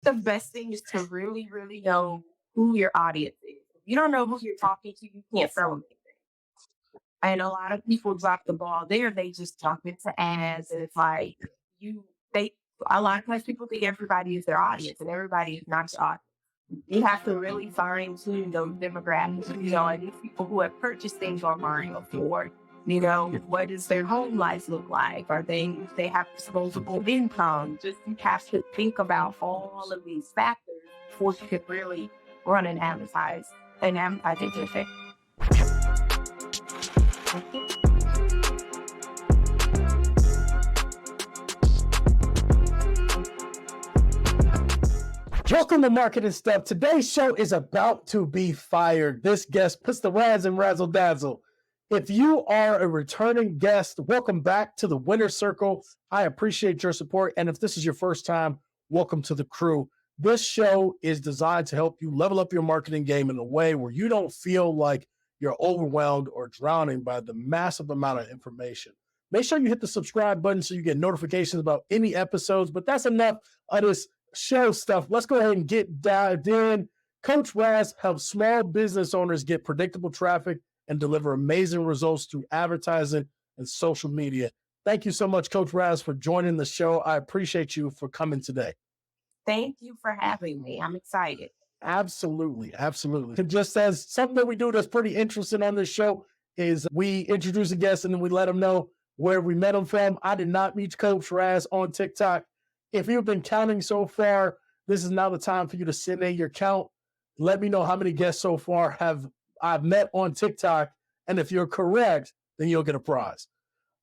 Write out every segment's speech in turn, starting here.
The best thing is to really, really know who your audience is. If you don't know who you're talking to, you can't sell them anything. And a lot of people drop the ball there. They just jump into ads, and it's like you. They a lot of times people think everybody is their audience, and everybody is not your audience. You have to really fine tune those demographics. And these people who have purchased things online before. What does their home life look like? They have disposable income? Just you have to think about all of these factors before you could really run an advertising campaign. Welcome to Marketing Stuff. Today's show is about to be fired. This guest puts the Razz and Razzle Dazzle. If you are a returning guest, welcome back to the Winner's Circle. I appreciate your support. And if this is your first time, welcome to the crew. This show is designed to help you level up your marketing game in a way where you don't feel like you're overwhelmed or drowning by the massive amount of information. Make sure you hit the subscribe button so you get notifications about any episodes. But that's enough of this show stuff. Let's go ahead and get dived in. Coach Razz helps small business owners get predictable traffic and deliver amazing results through advertising and social media. Thank you so much, Coach Razz, for joining the show. I appreciate you for coming today. Thank you for having me. I'm excited. Absolutely. And just as something that we do that's pretty interesting on this show is we introduce a guest and then we let them know where we met them from. I did not meet Coach Razz on TikTok. If you've been counting so far, this is now the time for you to send in your count. Let me know how many guests so far I've met on TikTok. And if you're correct, then you'll get a prize.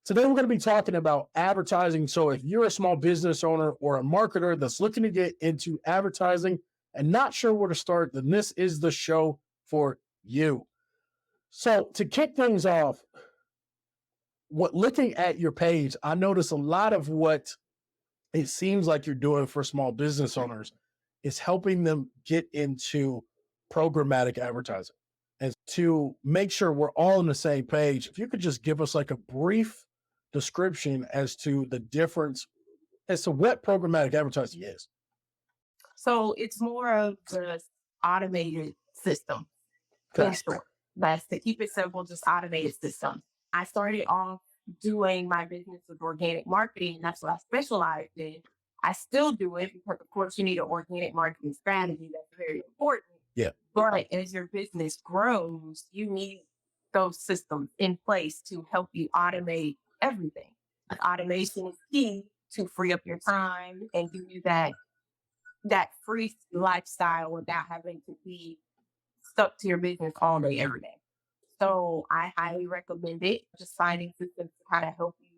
Today, we're going to be talking about advertising. So if you're a small business owner or a marketer that's looking to get into advertising and not sure where to start, then this is the show for you. So to kick things off, looking at your page, I notice a lot of what it seems like you're doing for small business owners is helping them get into programmatic advertising. And to make sure we're all on the same page, if you could just give us like a brief description as to the difference as to what programmatic advertising is. So it's more of the automated system. Okay. That's to keep it simple, just automated system. I started off doing my business with organic marketing, and that's what I specialized in. I still do it because, of course, you need an organic marketing strategy. That's very important. Yeah. But as your business grows, you need those systems in place to help you automate everything. Automation is key to free up your time and give you that free lifestyle without having to be stuck to your business all day, every day. So I highly recommend it. Just finding systems to kind of help you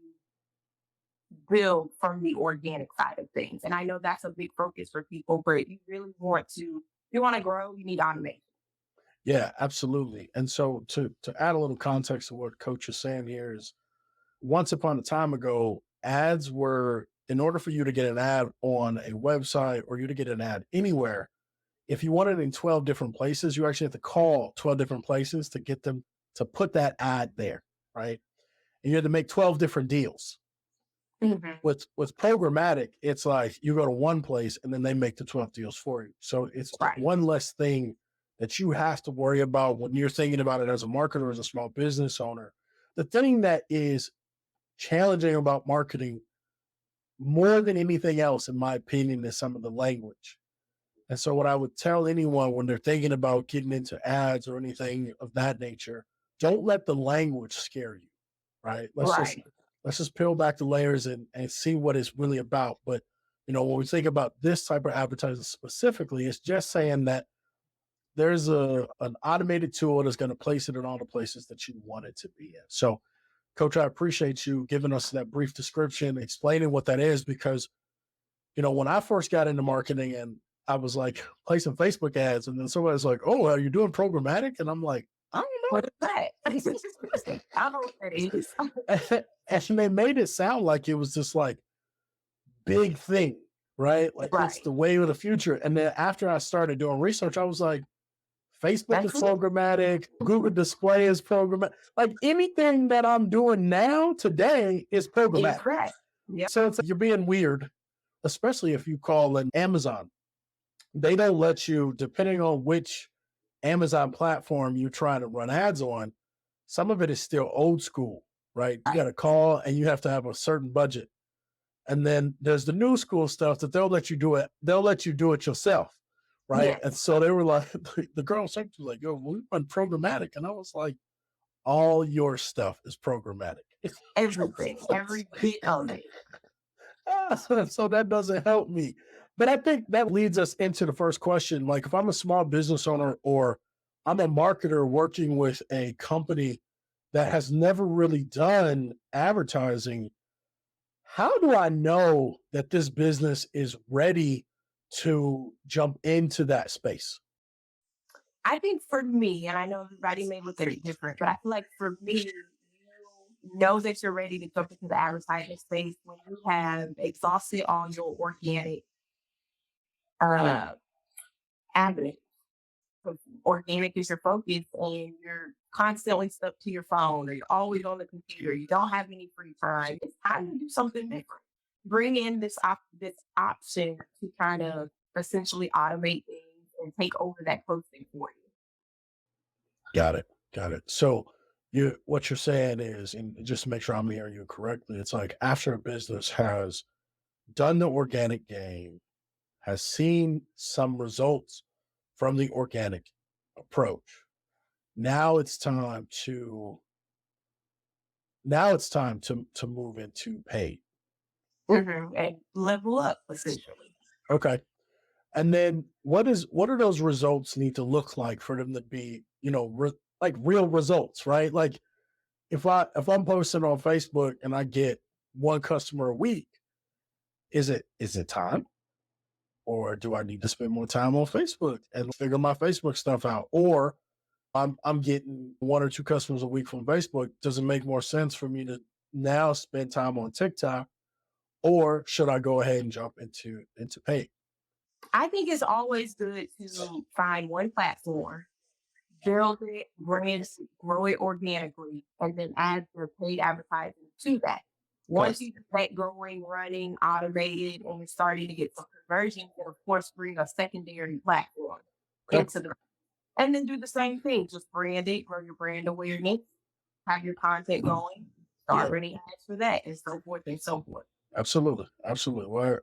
build from the organic side of things. And I know that's a big focus for people, but you really want to, if you want to grow, you need automation. Yeah, absolutely. And so to add a little context to what Coach is saying here is once upon a time ago, ads were, in order for you to get an ad on a website or you to get an ad anywhere, if you wanted it in 12 different places, you actually have to call 12 different places to get them to put that ad there, right? And you had to make 12 different deals. Mm-hmm. With programmatic, it's like you go to one place and then they make the 12 deals for you. So it's Right. one less thing that you have to worry about when you're thinking about it as a marketer, as a small business owner. The thing that is challenging about marketing more than anything else, in my opinion, is some of the language. And so what I would tell anyone when they're thinking about getting into ads or anything of that nature, don't let the language scare you, right? Let's just peel back the layers and see what it's really about. But, when we think about this type of advertising specifically, it's just saying that there's an automated tool that's going to place it in all the places that you want it to be in. So, Coach, I appreciate you giving us that brief description, explaining what that is, because, when I first got into marketing and I was like placing Facebook ads, and then somebody's like, "Oh, are you doing programmatic?" And I'm like, "I don't know what is that." I don't know what that is. And they made it sound like it was this like big thing, right? Like it's the wave of the future. And then after I started doing research, I was like, Facebook is programmatic, Google Display is programmatic. Like anything that I'm doing now today is programmatic. Correct. Yep. So it's like you're being weird, especially if you call an Amazon they don't let you, depending on which Amazon platform you're trying to run ads on, some of it is still old school, right? You got to call and you have to have a certain budget. And then there's the new school stuff that they'll let you do it. They'll let you do it yourself, right? Yeah, And so they were like, the girl was like, "Yo, we run programmatic," and I was like, "All your stuff is programmatic." everything, every bit of it. So that doesn't help me. But I think that leads us into the first question. Like, if I'm a small business owner or I'm a marketer working with a company that has never really done advertising, how do I know that this business is ready to jump into that space? I think for me, and I know everybody may look at it different, but I feel like for me, you know that you're ready to jump into the advertising space when you have exhausted all your organic uh, avenues. So organic is your focus, and you're constantly stuck to your phone, or you're always on the computer. You don't have any free time. It's time to do something different. Bring in this option to kind of essentially automate things and take over that posting for you. Got it. Got it. So what you're saying is, and just to make sure I'm hearing you correctly, it's like after a business has done the organic game, has seen some results from the organic approach. Now it's time to now it's time to move into paid. And level up essentially. Okay. And then what are those results need to look like for them to be, like real results, right? Like if I'm posting on Facebook and I get one customer a week, is it time? Or do I need to spend more time on Facebook and figure my Facebook stuff out? Or I'm getting one or two customers a week from Facebook. Does it make more sense for me to now spend time on TikTok, or should I go ahead and jump into paid? I think it's always good to find one platform, build it, grow it organically, and then add your paid advertising to that. Okay. Once you get that going, running, automated, and you're starting to get some conversion, then of course bring a secondary platform Okay. into the and then do the same thing. Just brand it, grow your brand awareness, have your content going, Yeah. start running ads for that, and so forth and so forth. Absolutely. Absolutely. Well,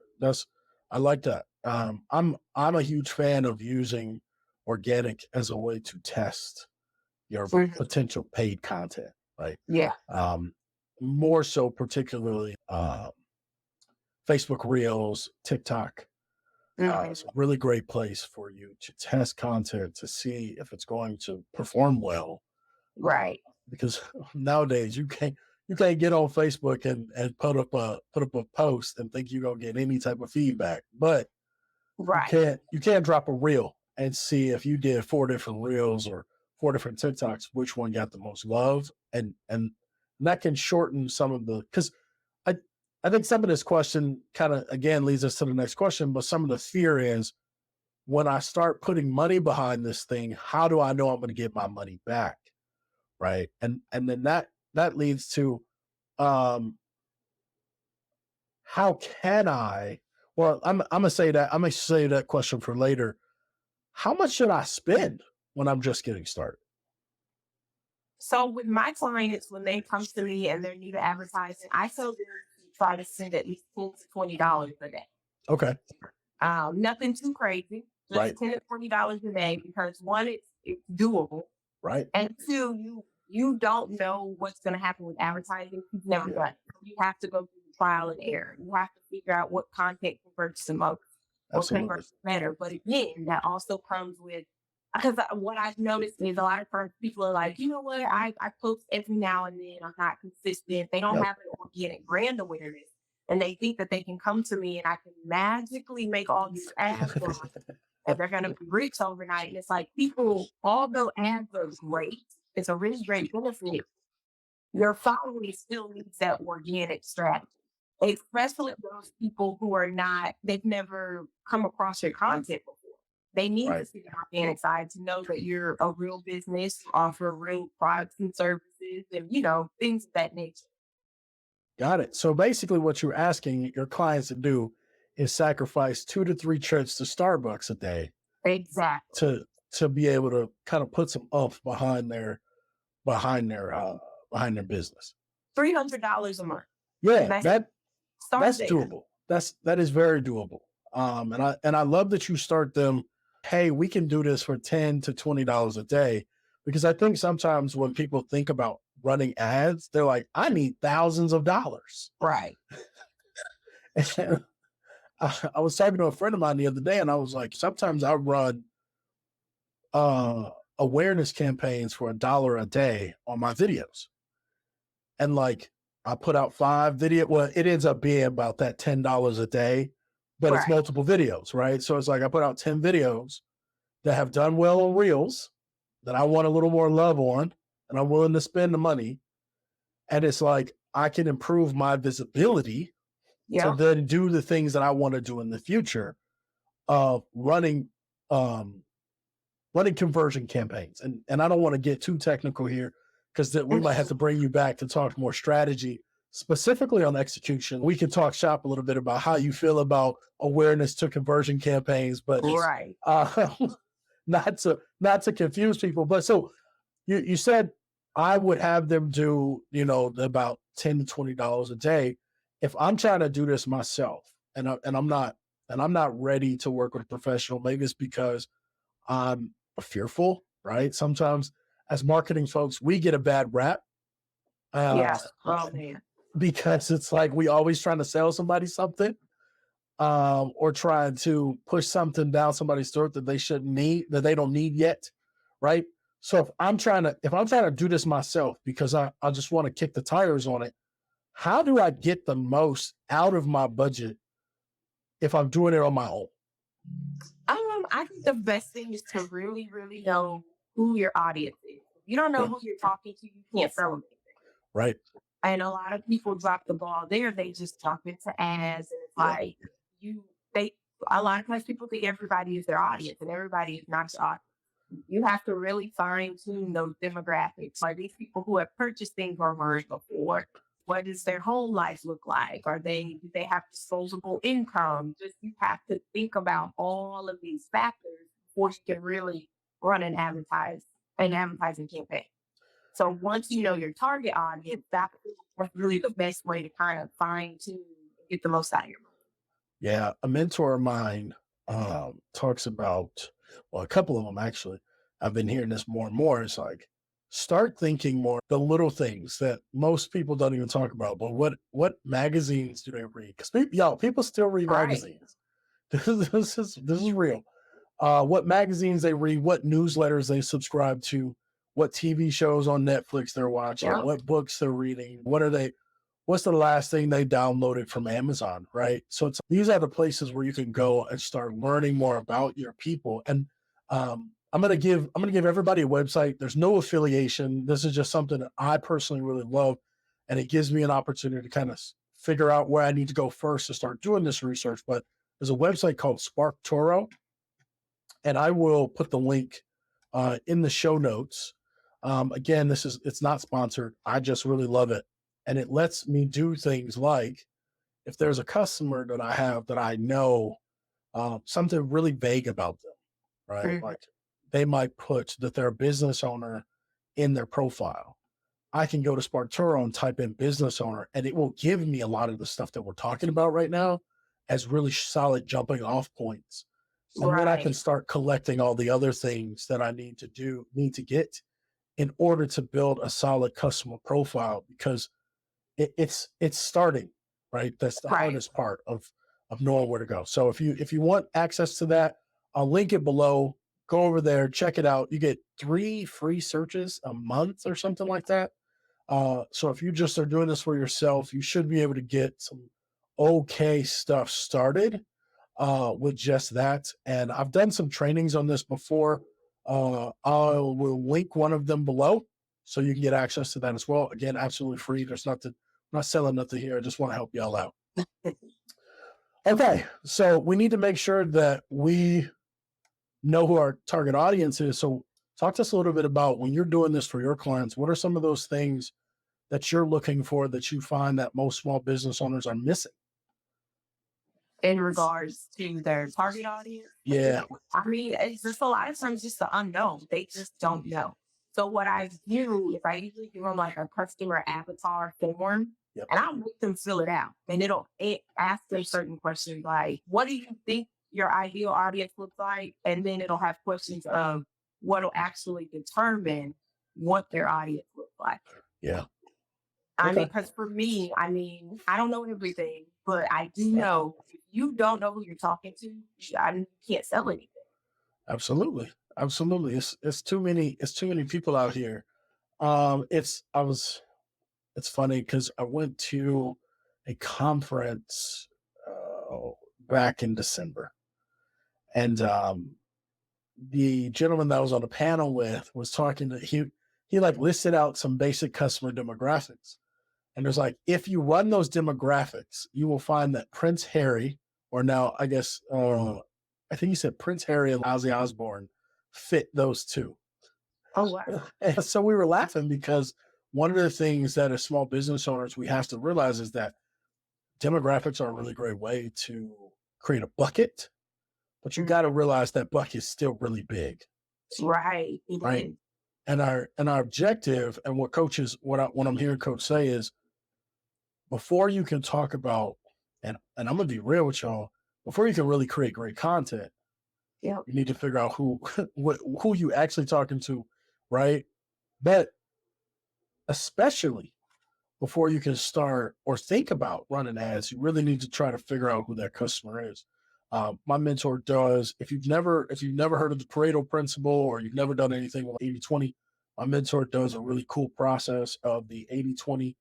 I like that. I'm a huge fan of using organic as a way to test your Mhm. potential paid content, right? Yeah. Um, More so, particularly Facebook Reels, TikTok. It's a Mhm. really great place for you to test content to see if it's going to perform well. Uh, Right. because nowadays you can't get on Facebook and put up a post and think you're gonna get any type of feedback. But you Right. can't you can't drop a reel and see if you did four different reels or four different TikToks, which one got the most love, and that can shorten some of the because I I think some of this question kind of again leads us to the next question, but some of the fear is when I start putting money behind this thing, how do I know I'm going to get my money back? Right. And then that leads to um how can I well, I'm gonna say that question for later. How much should I spend when I'm just getting started? So with my clients, when they come to me and they're new to advertising, I tell them to try to spend at least $10 to $20 a day. Okay. Nothing too crazy, just Right. $10 to $20 a day because one, it's doable, Right. and two, you don't know what's going to happen with advertising. You've never Yeah. done it. You have to go through the trial and error. You have to figure out what content converts the most, what Absolutely. converts better. But again, that also comes with because what I've noticed is a lot of times people are like, you know what, I post every now and then. I'm not consistent. They don't Yep. have an organic brand awareness. And they think that they can come to me and I can magically make all these ads and they're going to be rich overnight. And it's like people, although ads are great, it's a really great benefit. Your following still needs that organic strategy, especially those people who are not, they've never come across your content before. They need to Right. see the organic side to know that you're a real business, you offer real products and services, and things of that nature. Got it. So basically what you're asking your clients to do is sacrifice 2 to 3 trips to Starbucks a day Exactly. to be able to kind of put some oomph behind their behind their business. $300 a month. Yeah, That's start that's there. doable. That is very doable. And I love that you start them, hey, we can do this for $10 to $20 a day. Because I think sometimes when people think about running ads, they're like, I need thousands of dollars. Right. And I was talking to a friend of mine the other day, and I was like, sometimes I run awareness campaigns for $1 a day on my videos. And like I put out 5 video. Well, it ends up being about that $10 a day, but it's Right. multiple videos, right? So it's like I put out 10 videos that have done well on Reels that I want a little more love on, and I'm willing to spend the money. And it's like I can improve my visibility to Yeah. then do the things that I want to do in the future of running conversion campaigns. And I don't want to get too technical here because we might have to bring you back to talk more strategy, specifically on execution. We can talk shop a little bit about how you feel about awareness to conversion campaigns, but Right. not to confuse people. But so you said I would have them do, about $10 to $20 a day. If I'm trying to do this myself and I'm not ready to work with a professional, maybe it's because I'm fearful, right? Sometimes as marketing folks, we get a bad rap. Yeah. Oh man. Because it's like we always trying to sell somebody something, or trying to push something down somebody's throat that they shouldn't need, that they don't need yet, right? So if I'm trying to do this myself because I just want to kick the tires on it, how do I get the most out of my budget if I'm doing it on my own? I think the best thing is to really, really know who your audience is. If you don't know Yeah. who you're talking to, you can't sell them anything. Right. And a lot of people drop the ball there. They just jump into ads, and it's Yeah. like they. A lot of times people think everybody is their audience, and everybody is not your audience. You have to really fine tune those demographics. Are these people who have purchased things online before? What does their whole life look like? Do they have disposable income? Just you have to think about all of these factors before you can really run an advertising campaign. So once you know your target audience, that's really the best way to kind of fine tune and get the most out of your money. Yeah. A mentor of mine talks about, well, a couple of them actually. I've been hearing this more and more. It's like start thinking more the little things that most people don't even talk about. But what magazines do they read? Because people still read Right. magazines. This is real. What magazines they read, what newsletters they subscribe to, what TV shows on Netflix they're watching, Yeah. what books they're reading, what's the last thing they downloaded from Amazon, right? So these are the places where you can go and start learning more about your people. And I'm gonna give everybody a website. There's no affiliation. This is just something that I personally really love, and it gives me an opportunity to kind of figure out where I need to go first to start doing this research. But there's a website called Spark Toro, and I will put the link in the show notes. Again, it's not sponsored. I just really love it. And it lets me do things like if there's a customer that I have that I know something really vague about them, right? Mhm. Like they might put that they're a business owner in their profile. I can go to Sparturo and type in business owner, and it will give me a lot of the stuff that we're talking about right now as really solid jumping off points. And then I can Right. start collecting all the other things that I need to get in order to build a solid customer profile because it's starting, right? That's the Right. hardest part of knowing where to go. So if you want access to that, I'll link it below. Go over there, check it out. You get 3 free searches a month or something like that. So if you just are doing this for yourself, you should be able to get some okay stuff started with just that. And I've done some trainings on this before. I will link one of them below so you can get access to that as well. Again, absolutely free. There's nothing, I'm not selling nothing here. I just want to help y'all out. Okay. So we need to make sure that we know who our target audience is. So talk to us a little bit about when you're doing this for your clients, what are some of those things that you're looking for that you find that most small business owners are missing? in regards to their target audience. Yeah. I mean, it's just a lot of times just the unknown. They just don't know. So what I do is I usually give them like a customer avatar form Yep. and I'll make them fill it out. And it ask them certain questions like, what do you think your ideal audience looks like? And then it'll have questions of what'll actually determine what their audience looks like. Yeah. I mean, Okay. because for me, I mean, I don't know everything, but I do know if you don't know who you're talking to, you can't sell anything. Absolutely. Absolutely. It's too many people out here. It's funny because I went to a conference back in December, and the gentleman that I was on the panel with was talking to he like listed out some basic customer demographics, and there's like if you run those demographics, you will find that Prince Harry, or now I guess I think he said Prince Harry and Ozzy Osbourne fit those two. Oh, wow. And so we were laughing because one of the things that as small business owners we have to realize is that demographics are a really great way to create a bucket, but you got to realize that bucket is still really big, Right. right? And our objective and what I'm hearing coach say is before you can talk about and I'm gonna be real with y'all, before you can really create great content, Yep. you need to figure out who who you actually talking to, right? But especially before you can start or think about running ads, you really need to try to figure out who that customer is. My mentor does, if you've never heard of the Pareto principle or you've never done anything with 80-20, my mentor does a really cool process of the 80-20.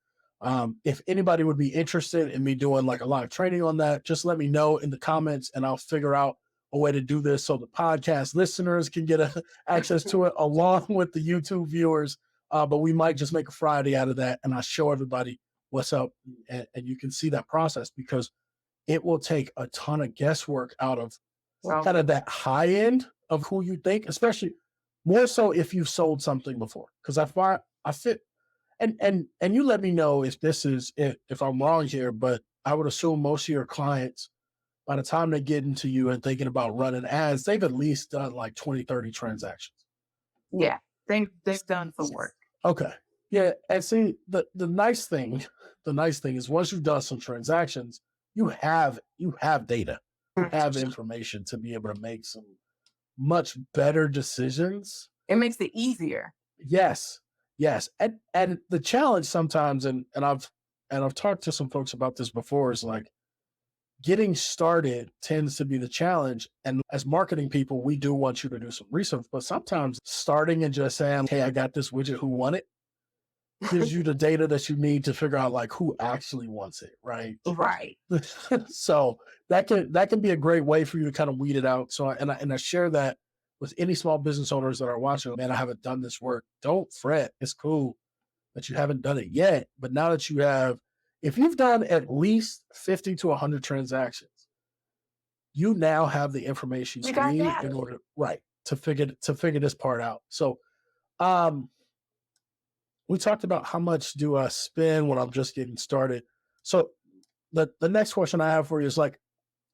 If anybody would be interested in me doing like a live training on that, just let me know in the comments and I'll figure out a way to do this so the podcast listeners can get access to it along with the YouTube viewers. But we might just make a Friday out of that and I'll show everybody what's up and you can see that process because it will take a ton of guesswork out of kind of that high end of who you think, especially more so if you've sold something before. Because I fit and you let me know if this is if I'm wrong here, but I would assume most of your clients, by the time they get into you and thinking about running ads, they've at least done like 20, 30 transactions. Yeah. They've done some work. Okay. Yeah. And see the nice thing is once you've done some transactions, you have data, you have information to be able to make some much better decisions. It makes it easier. Yes. Yes. And the challenge sometimes, and I've talked to some folks about this before, is like getting started tends to be the challenge. And as marketing people, we do want you to do some research, but sometimes starting and just saying, hey, I got this widget, who won it? Gives you the data that you need to figure out like who actually wants it, right? Right. So that can be a great way for you to kind of weed it out. So I share that with any small business owners that are watching. Man, I haven't done this work. Don't fret. It's cool that you haven't done it yet. But now that you have, if you've done at least 50 to 100 transactions, you now have the information you need in order, right, to figure this part out. So we talked about how much do I spend when I'm just getting started. So the next question I have for you is like,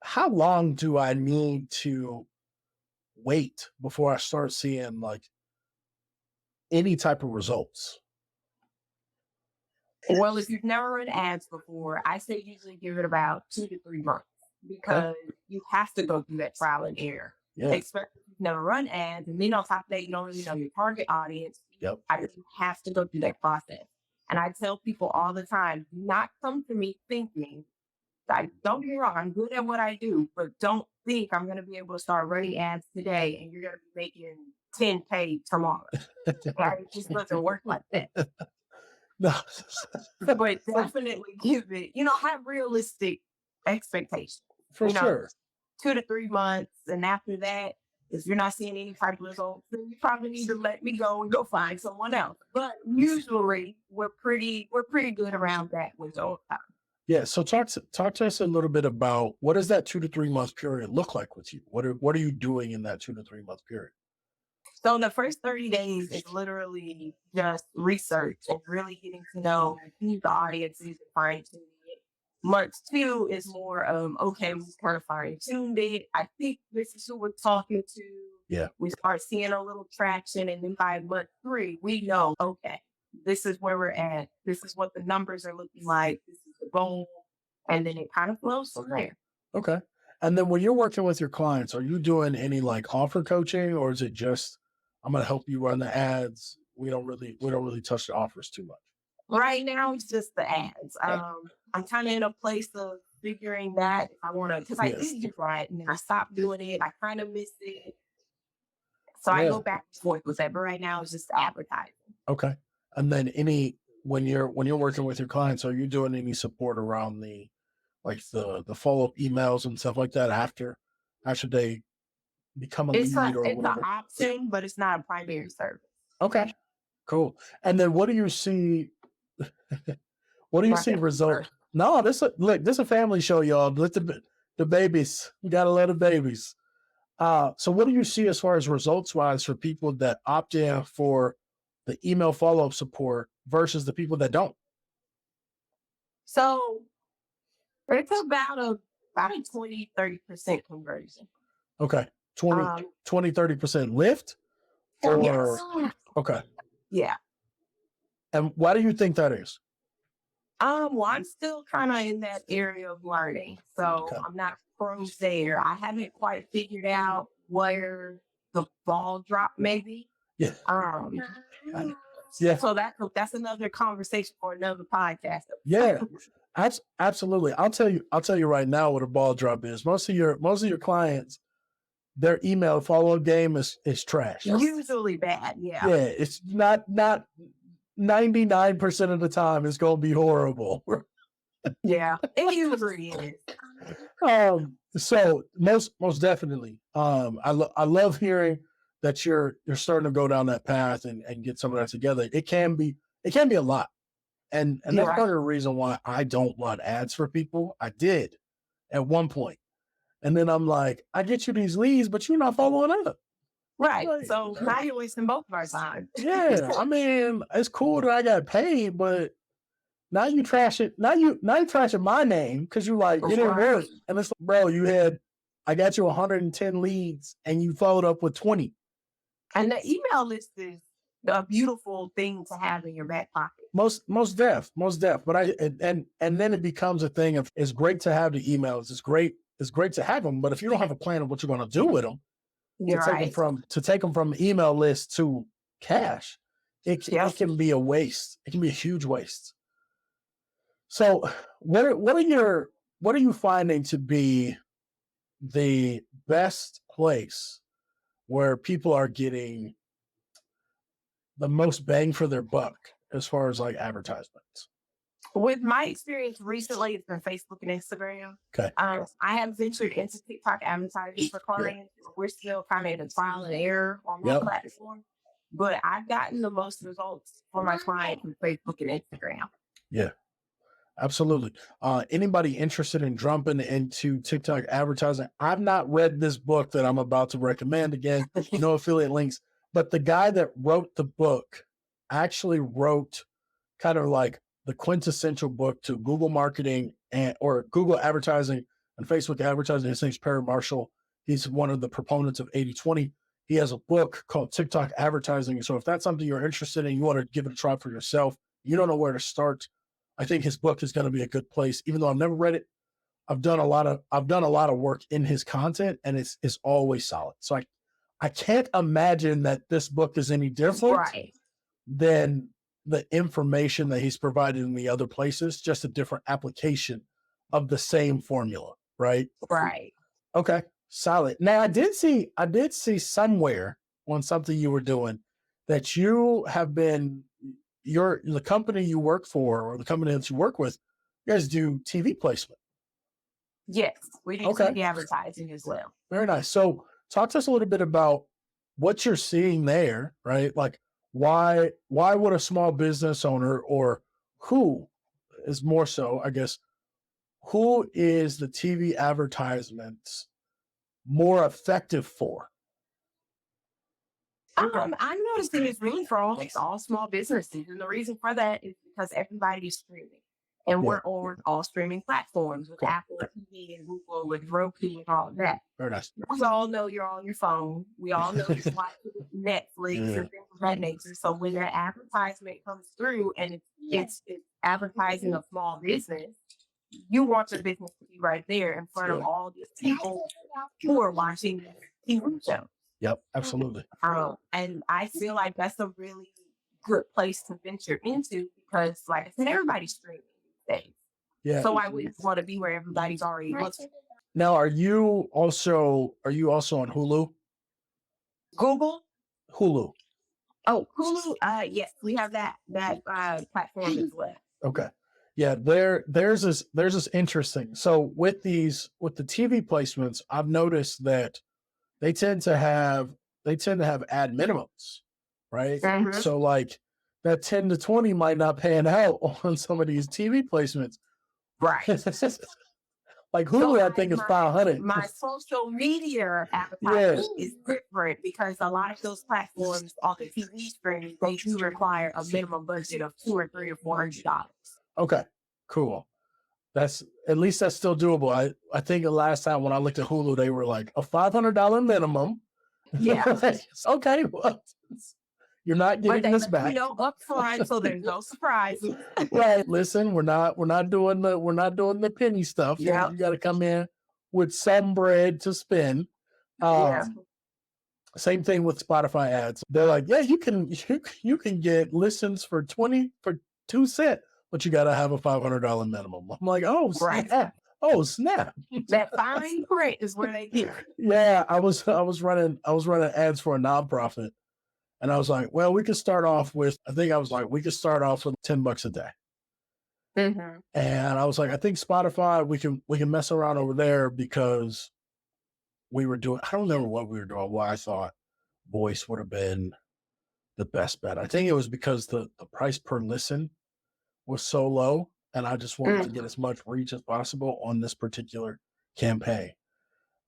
how long do I need to wait before I start seeing like any type of results? Well, if you've never run ads before, I say usually give it about 2 to 3 months because you have to go through that trial and error. Yeah. Especially if you've never run ads, and then on top of that, you don't really know your target audience. Yep. You have to go through that process. And I tell people all the time, do not come to me thinking, don't get me wrong, I'm good at what I do, but don't think I'm going to be able to start running ads today and you're going to be making 10K tomorrow. Right? It just doesn't work like that. No. But definitely give it, have realistic expectations. For sure. 2 to 3 months. And after that, if you're not seeing any type of results, then you probably need to let me go and go find someone else. But usually we're pretty good around that window of time. Yeah. So talk to us a little bit about what does that 2 to 3 month period look like with you? What are you doing in that 2 to 3 month period? So the first 30 days is literally just research and really getting to know who the audience is and fine tuning it. Month 2 is more okay, we kind of fine tuned it. I think this is who we're talking to. Yeah. We start seeing a little traction, and then by month 3, we know, okay, this is where we're at. This is what the numbers are looking like. This is the goal. And then it kind of flows from there. Okay. And then when you're working with your clients, are you doing any like offer coaching, or is it just I'm gonna help you run the ads? We don't really touch the offers too much. Right now, it's just the ads. I'm kind of in a place of figuring that if I want to, because I used to right, and then I stopped doing it. I kind of miss it. So I Yeah. go back and forth with that. But right now, it's just advertising. Okay. And then when you're working with your clients, are you doing any support around the the follow-up emails and stuff like that after they become a It's lead or an whatever? option, but it's not a primary service. Okay. Cool. And then what do you see? What do you see result? No, this a family show, y'all. Let the babies. You gotta let the babies. So what do you see as far as results wise for people that opt in for the email follow-up support versus the people that don't? So it's about a 20-30% conversion. Okay. 20-30% lift? Yes. Okay. Yeah. And why do you think that is? Well, I'm still kind of in that area of learning. So Okay. I'm not pro there. I haven't quite figured out where the ball drop maybe. Yeah. Yeah. So that's another conversation for another podcast. Yeah. Absolutely. I'll tell you right now what a ball drop is. Most of your clients, their email follow-up game is trash. Usually bad. Yeah. Yeah. It's not 99% of the time it's gonna be horrible. Yeah. It usually is. So most definitely. I love hearing that you're starting to go down that path and get some of that together. It can be a lot. And that's part of the reason why I don't run ads for people. I did at one point. And then I'm like, I get you these leads, but you're not following up. Right. Like, so now you're wasting both of our time. Yeah. I mean, it's cool that I got paid, but now you trash it. Now you trashing my name because you like, it didn't work. And it's like, bro, I got you 110 leads and you followed up with 20. And the email list is a beautiful thing to have in your back pocket. Most deaf. But and then it becomes a thing of, it's great to have the emails. It's great to have them. But if you don't have a plan of what you're going to do with them, to take them from email list to cash, it can be a waste. It can be a huge waste. So what are you finding to be the best place where people are getting the most bang for their buck as far as like advertisements? With my experience recently, it's been Facebook and Instagram. Okay. I have ventured into TikTok advertising for clients. Yeah. We're still kind of in a trial and error on my platform, but I've gotten the most results for my clients with Facebook and Instagram. Yeah, absolutely. Anybody interested in jumping into TikTok advertising? I've not read this book that I'm about to recommend. Again, no affiliate links, but the guy that wrote the book actually wrote kind of like the quintessential book to Google marketing or Google advertising and Facebook advertising. His name's Perry Marshall. He's one of the proponents of 80/20. He has a book called TikTok Advertising. So if that's something you're interested in, you want to give it a try for yourself, you don't know where to start, I think his book is going to be a good place. Even though I've never read it, I've done a lot of work in his content, and it's always solid. So I can't imagine that this book is any different than the information that he's provided in the other places, just a different application of the same formula, right? Right. Okay, solid. Now I did see somewhere on something you were doing that you have been the company you work for or the company that you work with, you guys do TV placement. Yes, we do TV advertising as well. Very nice. So talk to us a little bit about what you're seeing there, right? Like why would a small business owner, or who is more so, I guess, who is the TV advertisements more effective for? I'm noticing it's really for all small businesses. And the reason for that is because everybody is streaming. And Yeah. we're on all streaming platforms with Cool. Apple TV and Google and Roku and all that. Very nice. We all know you're on your phone. We all know you're watching Netflix and things of that nature. So when that advertisement comes through and it's advertising a small business, you want your business to be right there in front of all these people who are watching TV shows. Yep, absolutely. And I feel like that's a really good place to venture into because, like I said, everybody's streaming these days. Yeah. So I wouldn't want to be where everybody's already looking. Now, are you also on Hulu? Google? Hulu. Oh, Hulu. Yes, we have that platform as well. Okay. Yeah, there's this interesting. So with the TV placements, I've noticed that they tend to have ad minimums, right? Mhm. So like that 10 to 20 might not pan out on some of these TV placements. Right. Like Hulu, I think is 500. My social media advertising is different because a lot of those platforms on the TV screen, they do require a minimum budget of $200 or $300 or $400. Okay, cool. That's at least that's still doable. I think the last time when I looked at Hulu, they were like a $500 minimum. Yeah. Okay, well, you're not getting this back. Up front, so there's no surprises. Right. Listen, we're not doing the penny stuff. Yeah. You got to come in with some bread to spend. Same thing with Spotify ads. They're like, yeah, you can get listens for 2 cents, but you got to have a $500 minimum. I'm like, oh, snap. Right. Oh, snap. That fine print is where they get it. Yeah, I was running ads for a nonprofit. And I was like, well, we could start off with $10 a day. Mm-hmm. And I was like, I think Spotify, we can mess around over there because we were doing, I don't remember what we were doing, why I thought voice would have been the best bet. I think it was because the price per listen was so low. And I just wanted to get as much reach as possible on this particular campaign.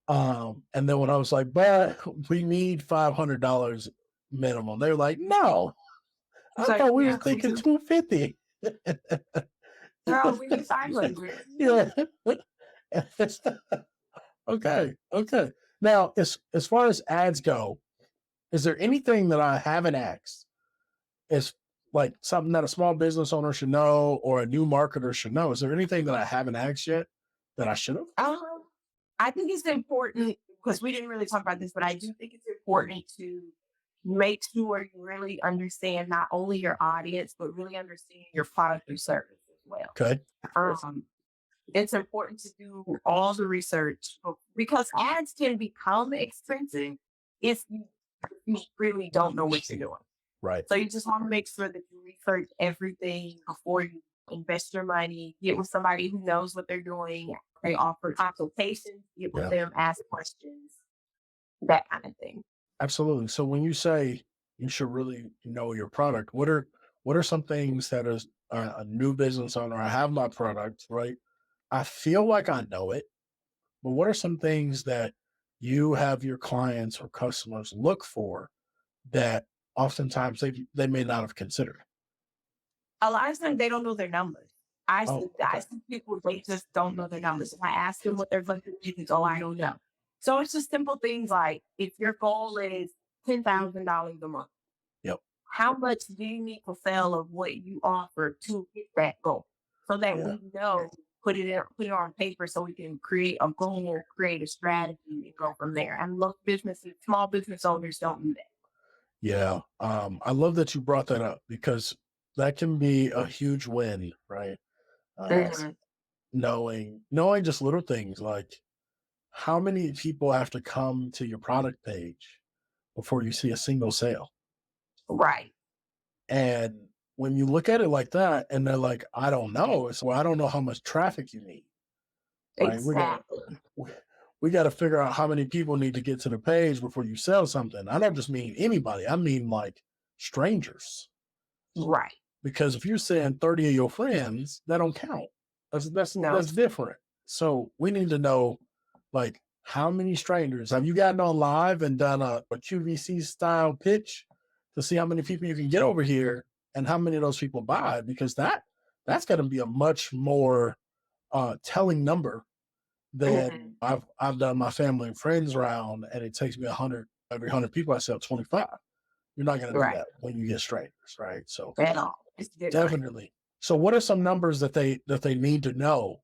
And then when I was like, but we need $500 minimum, they were like, no, I thought we were thinking $250. No, we need $500. Yeah. Okay. Now, as far as ads go, is there anything that I haven't asked? Is like something that a small business owner should know or a new marketer should know? Is there anything that I haven't asked yet that I should have? I think it's important because we didn't really talk about this, but I do think it's important to make sure you really understand not only your audience, but really understand your product or service as well. Okay. It's important to do all the research because ads can become expensive if you really don't know what you're doing. Right. So you just want to make sure that you research everything before you invest your money, get with somebody who knows what they're doing. They offer consultations, get with them, ask questions, that kind of thing. Absolutely. So when you say you should really know your product, what are some things that as a new business owner, I have my product, right? I feel like I know it, but what are some things that you have your clients or customers look for that oftentimes they may not have considered? A lot of times they don't know their numbers. I see people, they just don't know their numbers. If I ask them what their budget is, I don't know. So it's just simple things like if your goal is $10,000 a month, how much do you need to sell of what you offer to hit that goal? So that we know, put it on paper so we can create a goal, create a strategy, and go from there. And small business owners don't do that. Yeah. I love that you brought that up because that can be a huge win, right? Knowing just little things like how many people have to come to your product page before you see a single sale. Right. And when you look at it like that and they're like, I don't know. So I don't know how much traffic you need. Right? Exactly. We got to figure out how many people need to get to the page before you sell something. I don't just mean anybody. I mean like strangers. Right. Because if you're saying 30 of your friends, that don't count. That's different. So we need to know like how many strangers have you gotten on live and done a QVC style pitch to see how many people you can get over here and how many of those people buy, because that that's going to be a much more telling number than I've done my family and friends round, and it takes me 100 every 100 people. I sell 25. You're not going to do Right. that when you get strangers, right? So At all. It's different. definitely. So what are some numbers that they need to know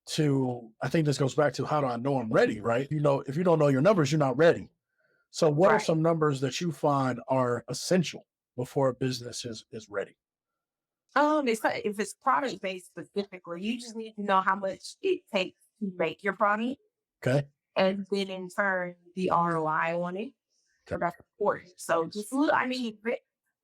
to? I think this goes back to how do I know I'm ready, right? You know, if you don't know your numbers, you're not ready. So what are Right. some numbers that you find are essential before a business is ready? If it's product based specifically, you just need to know how much it takes to make your product, Okay. and then in turn the ROI on it. So that's important. So just I mean,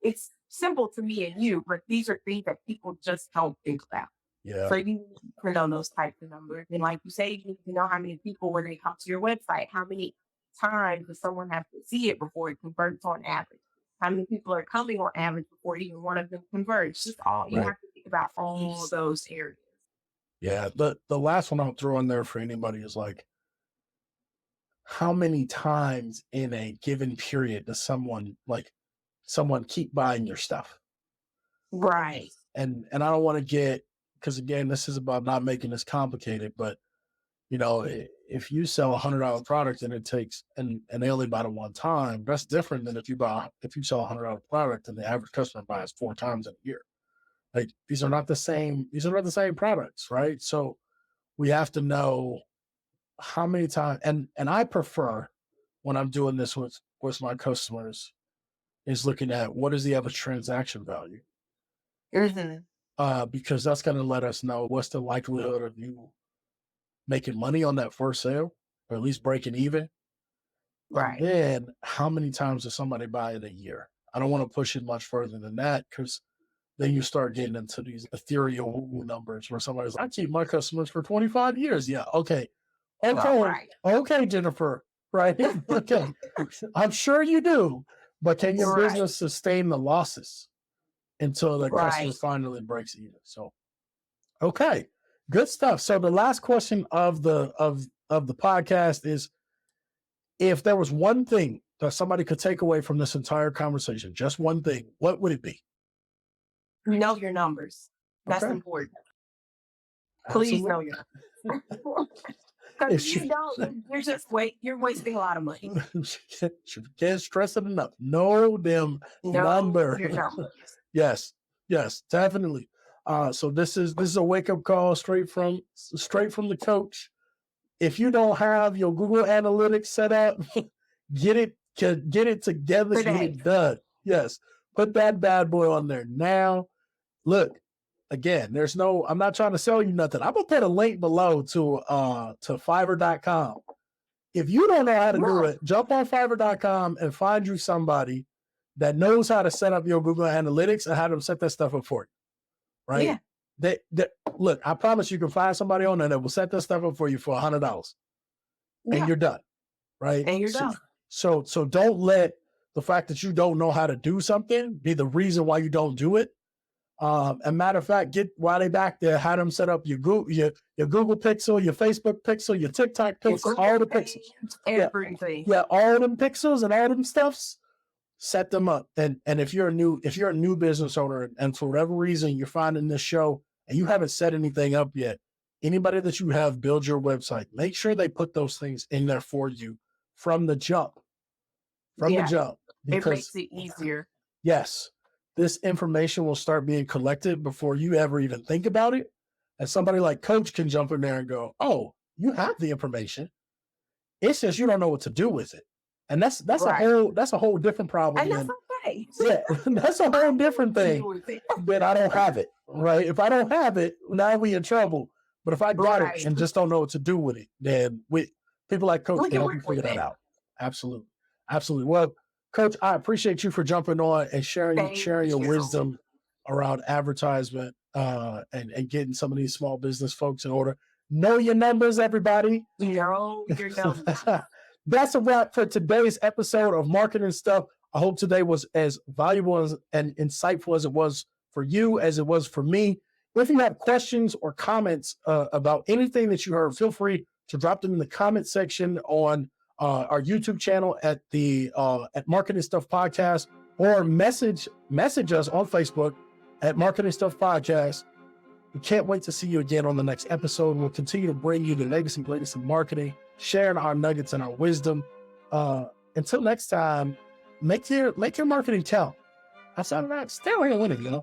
it's simple to me and you, but these are things that people just don't think about. Yeah. So you need to know those types of numbers. And like you say, you need to know how many people when they come to your website, how many times does someone have to see it before it converts on average? How many people are coming on average before even one of them converts? Just all you Right. have to think about all those areas. Yeah. The last one I'll throw in there for anybody is like, how many times in a given period does someone keep buying your stuff? Right. And I don't want to get, because again, this is about not making this complicated, but you know, if you sell $100 product and it takes and they only buy it one time, that's different than if you sell $100 product and the average customer buys 4 times in a year. Like these are not the same products, right? So we have to know how many times, and I prefer when I'm doing this with my customers is looking at what is the average transaction value, because that's going to let us know what's the likelihood of you making money on that first sale, or at least breaking even. Right. And then how many times does somebody buy it a year? I don't want to push it much further than that, because then you start getting into these ethereal numbers where somebody's like, I keep my customers for 25 years. Yeah. Okay. Right. Okay, Jennifer. Right. Okay. I'm sure you do. But can your Right. business sustain the losses until the customer Right. finally breaks even? So, okay. Good stuff. So the last question of the podcast is, if there was one thing that somebody could take away from this entire conversation, just one thing, what would it be? Know your numbers. That's Okay. important. Please Absolutely. know your numbers. Because if you don't, you're wasting a lot of money. Can't stress it enough. Know them number. Your numbers. Yes, definitely. So this is a wake up call straight from the coach. If you don't have your Google Analytics set up, get it together, get it done. Yes, put that bad boy on there now. Look, again, I'm not trying to sell you nothing. I'm gonna put a link below to Fiverr.com. If you don't know how to do it, jump on Fiverr.com and find you somebody that knows how to set up your Google Analytics and how to set that stuff up for you. Right? Yeah. Look, I promise you can find somebody on there that will set that stuff up for you for $100. And you're done. Right? And you're done. So don't let the fact that you don't know how to do something be the reason why you don't do it. And matter of fact, while they back there, have them set up your Google Pixel, your Facebook Pixel, your TikTok Pixel, all the pixels, everything. Yeah, all them pixels and all them stuffs. Set them up. And if you're a new business owner, and for whatever reason you're finding this show and you haven't set anything up yet, anybody that you have build your website, make sure they put those things in there for you from the jump. The jump, because it makes it easier. Yes. This information will start being collected before you ever even think about it. And somebody like Coach can jump in there and go, oh, you have the information. It's just you don't know what to do with it. And that's a whole different problem. And that's okay. Yeah, that's a whole different thing. But I don't have it, right? If I don't have it, now we in trouble. But if I got it and just don't know what to do with it, then people like Coach can help you figure that out. Absolutely. Well, Coach, I appreciate you for jumping on and sharing your wisdom around advertisement and getting some of these small business folks in order. Know your numbers, everybody. Know your numbers. That's a wrap for today's episode of Marketing Stuff. I hope today was as valuable and insightful as it was for you, as it was for me. If you have questions or comments about anything that you heard, feel free to drop them in the comment section on our YouTube channel at Marketing Stuff Podcast, or message us on Facebook at Marketing Stuff Podcast. We can't wait to see you again on the next episode. We'll continue to bring you the latest and greatest in marketing, sharing our nuggets and our wisdom. Until next time, make your marketing count. Outside of that, stay away and win it,